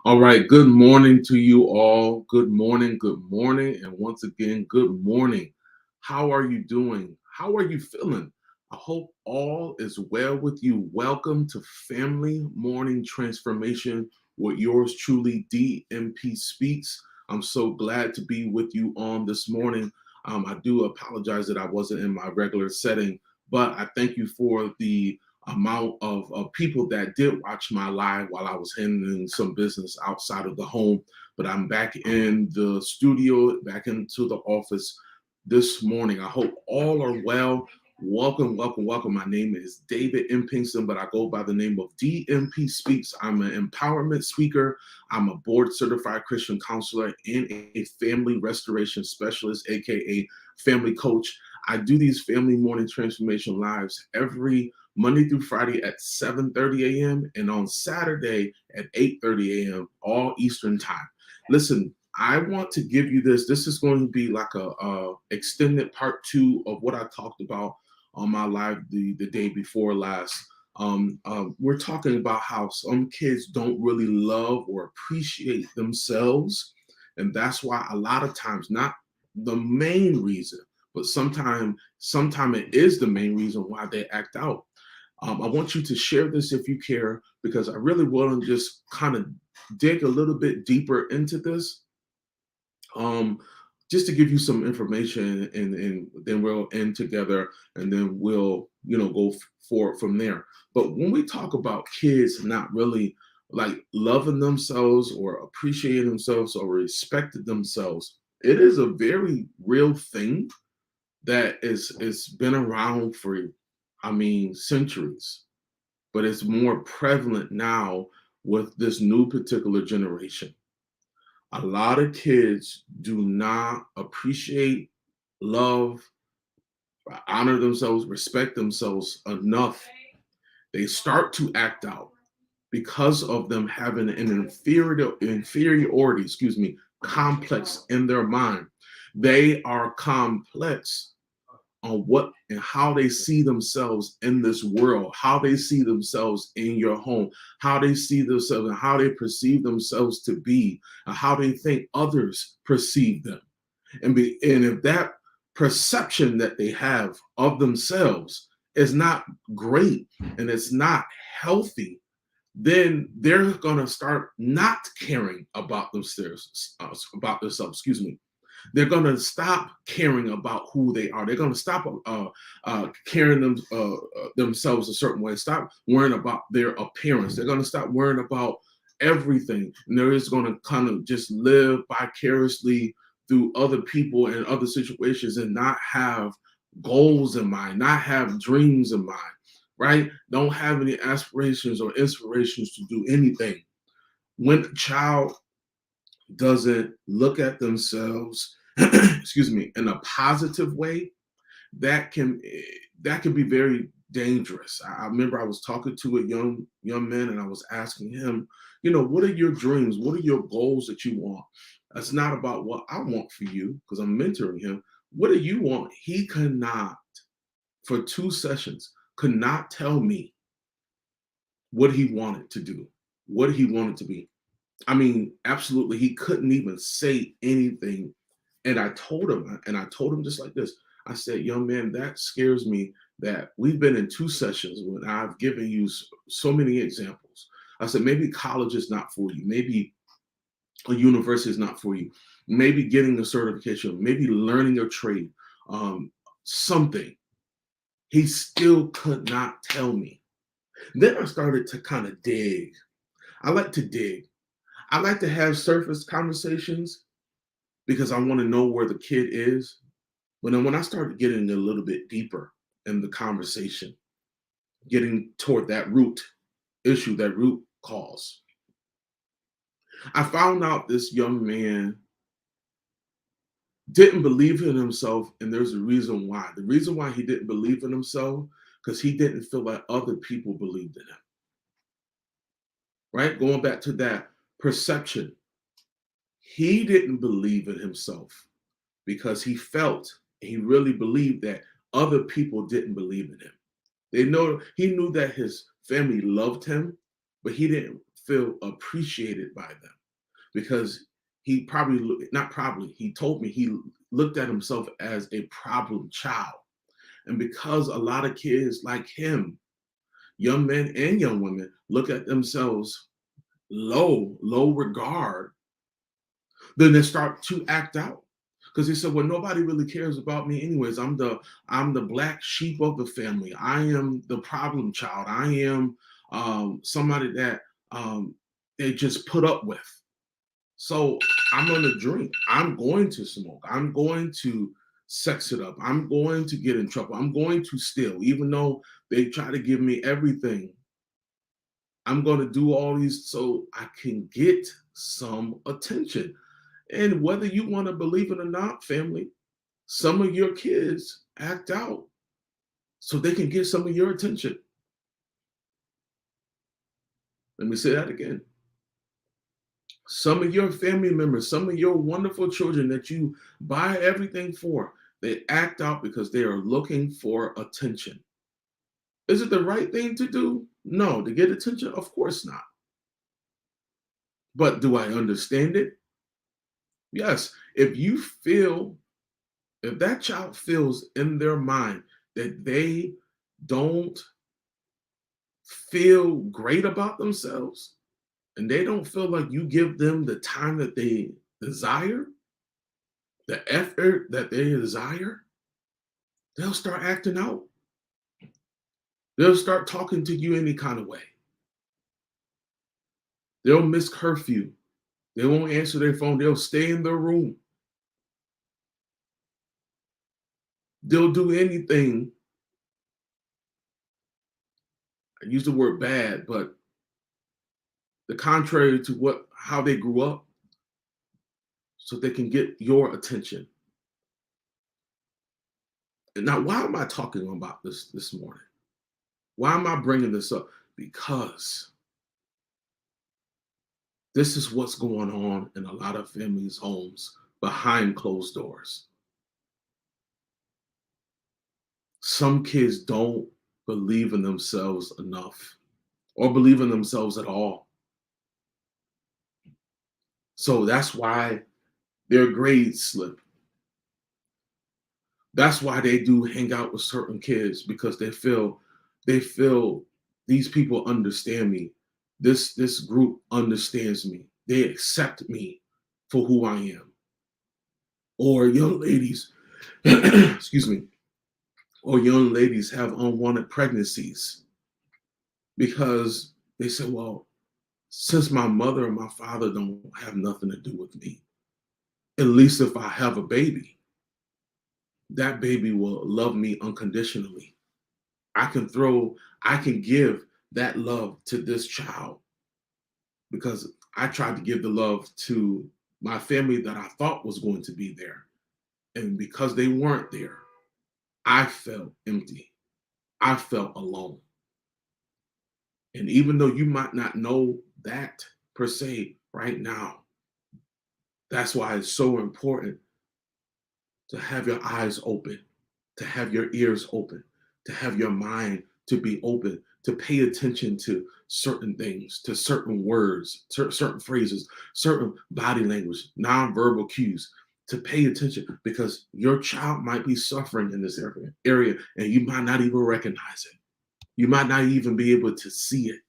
All right, good morning to you all. Good morning, and once again, good morning. How are you doing? How are you feeling? I hope all is well with you. Welcome to Family Morning Transformation with yours truly, DMP Speaks. I'm so glad to be with you on this morning. I do apologize that I wasn't in my regular setting, but I thank you for the amount of people that did watch my live while I was handling some business outside of the home. But I'm back in the studio, back into the office this morning. I hope all are well. Welcome, welcome, welcome. My name is David M. Pinkston, but I go by the name of DMP Speaks. I'm an empowerment speaker. I'm a board certified Christian counselor and a family restoration specialist, aka family coach. I do these family morning transformation lives every Monday through Friday at 7:30 a.m. and on Saturday at 8:30 a.m. all Eastern time. Listen, I want to give you this. This is going to be like a extended part 2 of what I talked about on my live the day before last. We're talking about how some kids don't really love or appreciate themselves. And that's why a lot of times, not the main reason, but sometimes it is the main reason why they act out. I want you to share this if you care, because I really want to just kind of dig a little bit deeper into this, just to give you some information, and then we'll end together, and then we'll go forward from there. But when we talk about kids not really like loving themselves or appreciating themselves or respecting themselves, it is a very real thing that is been around for, I mean, centuries, but it's more prevalent now with this new particular generation. A lot of kids do not appreciate, love, honor themselves, respect themselves enough. They start to act out because of them having an inferiority, complex in their mind. They are complex on what and how they see themselves in this world, how they see themselves in your home, how they see themselves and how they perceive themselves to be, and how they think others perceive them. And if that perception that they have of themselves is not great and it's not healthy, then they're going to start not caring about themselves, they're going to stop caring about who they are. They're going to stop caring themselves a certain way. Stop worrying about their appearance. They're going to stop worrying about everything. And they're just going to kind of just live vicariously through other people and other situations and not have goals in mind, not have dreams in mind, right? Don't have any aspirations or inspirations to do anything. When a child doesn't look at themselves, in a positive way, that can be very dangerous. I remember I was talking to a young man, and I was asking him, what are your dreams? What are your goals that you want? That's not about what I want for you, because I'm mentoring him. What do you want? He could not, for 2 sessions, could not tell me what he wanted to do, what he wanted to be. I mean, absolutely, he couldn't even say anything. And I told him just like this. I said, young man, that scares me that we've been in two sessions when I've given you so many examples. I said, maybe college is not for you. Maybe a university is not for you. Maybe getting a certification, maybe learning a trade, um, something. He still could not tell me. Then I started to kind of dig. I like to dig. I like to have surface conversations because I want to know where the kid is. But then when I started getting a little bit deeper in the conversation, getting toward that root issue, that root cause, I found out this young man didn't believe in himself, and there's a reason why. The reason why he didn't believe in himself, because he didn't feel like other people believed in him, right? Going back to that perception, he didn't believe in himself because he really believed that other people didn't believe in him. He knew that his family loved him, but he didn't feel appreciated by them because he probably not probably he told me he looked at himself as a problem child. And because a lot of kids like him, young men and young women, look at themselves low regard, then they start to act out. Because he said, well, nobody really cares about me anyways. I'm the black sheep of the family. I am the problem child. I am somebody that they just put up with. So I'm gonna drink. I'm going to smoke. I'm going to sex it up. I'm going to get in trouble. I'm going to steal, even though they try to give me everything. I'm going to do all these so I can get some attention. And whether you want to believe it or not, family, some of your kids act out so they can get some of your attention. Let me say that again. Some of your family members, some of your wonderful children that you buy everything for, they act out because they are looking for attention. Is it the right thing to do? No, to get attention? Of course not. But do I understand it? Yes. If that child feels in their mind that they don't feel great about themselves and they don't feel like you give them the time that they desire, the effort that they desire, they'll start acting out. They'll start talking to you any kind of way. They'll miss curfew. They won't answer their phone. They'll stay in their room. They'll do anything. I use the word bad, but the contrary to how they grew up so they can get your attention. And now, why am I talking about this morning? Why am I bringing this up? Because this is what's going on in a lot of families' homes behind closed doors. Some kids don't believe in themselves enough or believe in themselves at all. So that's why their grades slip. That's why they do hang out with certain kids because they feel these people understand me. This group understands me. They accept me for who I am. Or young ladies, excuse me, or young ladies have unwanted pregnancies because they say, well, since my mother and my father don't have nothing to do with me, at least if I have a baby, that baby will love me unconditionally. I can give that love to this child because I tried to give the love to my family that I thought was going to be there. And because they weren't there, I felt empty. I felt alone. And even though you might not know that per se right now, that's why it's so important to have your eyes open, to have your ears open, to have your mind to be open, to pay attention to certain things, to certain words, certain phrases, certain body language, nonverbal cues, to pay attention, because your child might be suffering in this area and you might not even recognize it. You might not even be able to see it.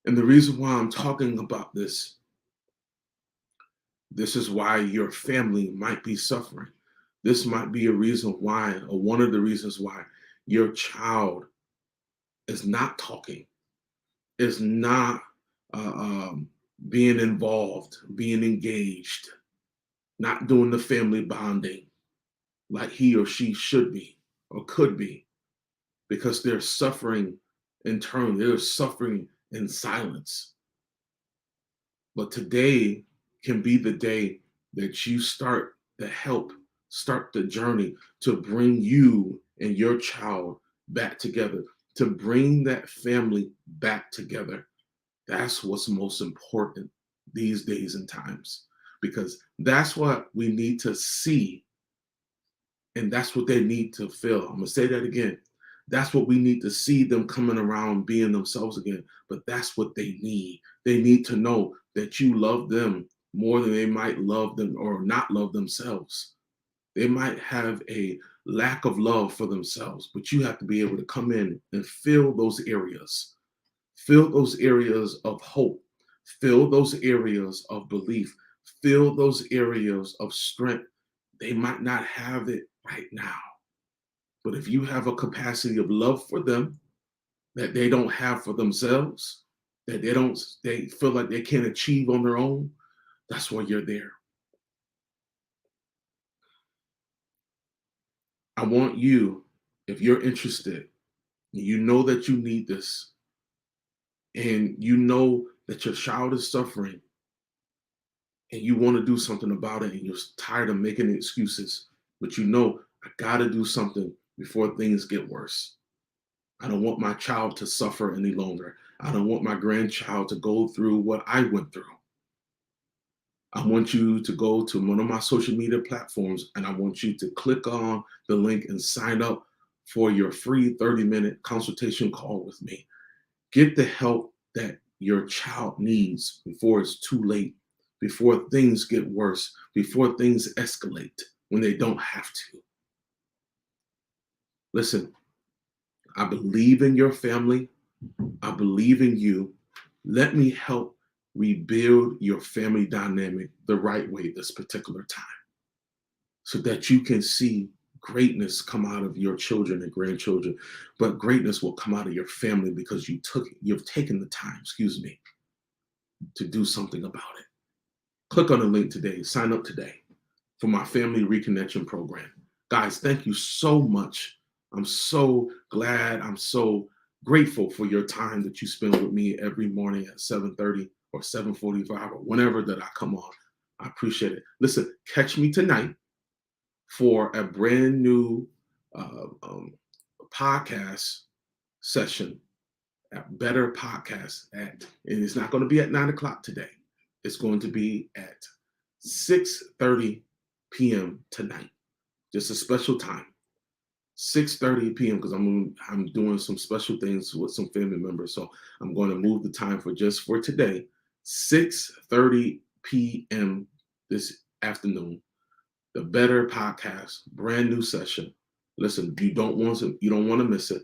And the reason why I'm talking about this is why your family might be suffering. This might be a reason why, or one of the reasons why your child is not talking, is not being involved, being engaged, not doing the family bonding like he or she should be or could be, because they're suffering internally, they're suffering in silence. But today can be the day that you start the journey to bring you and your child back together, to bring that family back together. That's what's most important these days and times, because that's what we need to see, and that's what they need to feel. I'm gonna say that again. That's what we need to see, them coming around being themselves again. But that's what they need. They need to know that you love them more than they might love them or not love themselves. They might have a lack of love for themselves, but you have to be able to come in and fill those areas. Fill those areas of hope. Fill those areas of belief. Fill those areas of strength. They might not have it right now. But if you have a capacity of love for them that they don't have for themselves, that they feel like they can't achieve on their own, that's why you're there. I want you, if you're interested, you know that you need this, and you know that your child is suffering, and you want to do something about it, and you're tired of making excuses, but you know, I got to do something before things get worse. I don't want my child to suffer any longer. I don't want my grandchild to go through what I went through. I want you to go to one of my social media platforms, and I want you to click on the link and sign up for your free 30-minute consultation call with me. Get the help that your child needs before it's too late, before things get worse, before things escalate when they don't have to. Listen, I believe in your family. I believe in you. Let me help rebuild your family dynamic the right way this particular time, so that you can see greatness come out of your children and grandchildren, but greatness will come out of your family because you've taken the time, to do something about it. Click on the link today, sign up today for my family reconnection program. Guys, thank you so much. I'm so glad, I'm so grateful for your time that you spend with me every morning at 7:30 or 7:45 or whenever that I come on. I appreciate it. Listen, catch me tonight for a brand new podcast session at Better Podcast and it's not going to be at 9 o'clock today. It's going to be at 6:30 p.m. tonight. Just a special time. 6:30 p.m. because I'm doing some special things with some family members. So I'm going to move the time for today, 6:30 p.m. this afternoon. The Better Podcast, brand new session. Listen, you don't want to miss it.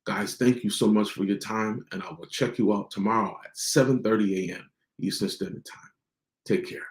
Guys, thank you so much for your time, and I will check you out tomorrow at 7:30 a.m. Eastern Standard Time. Take care.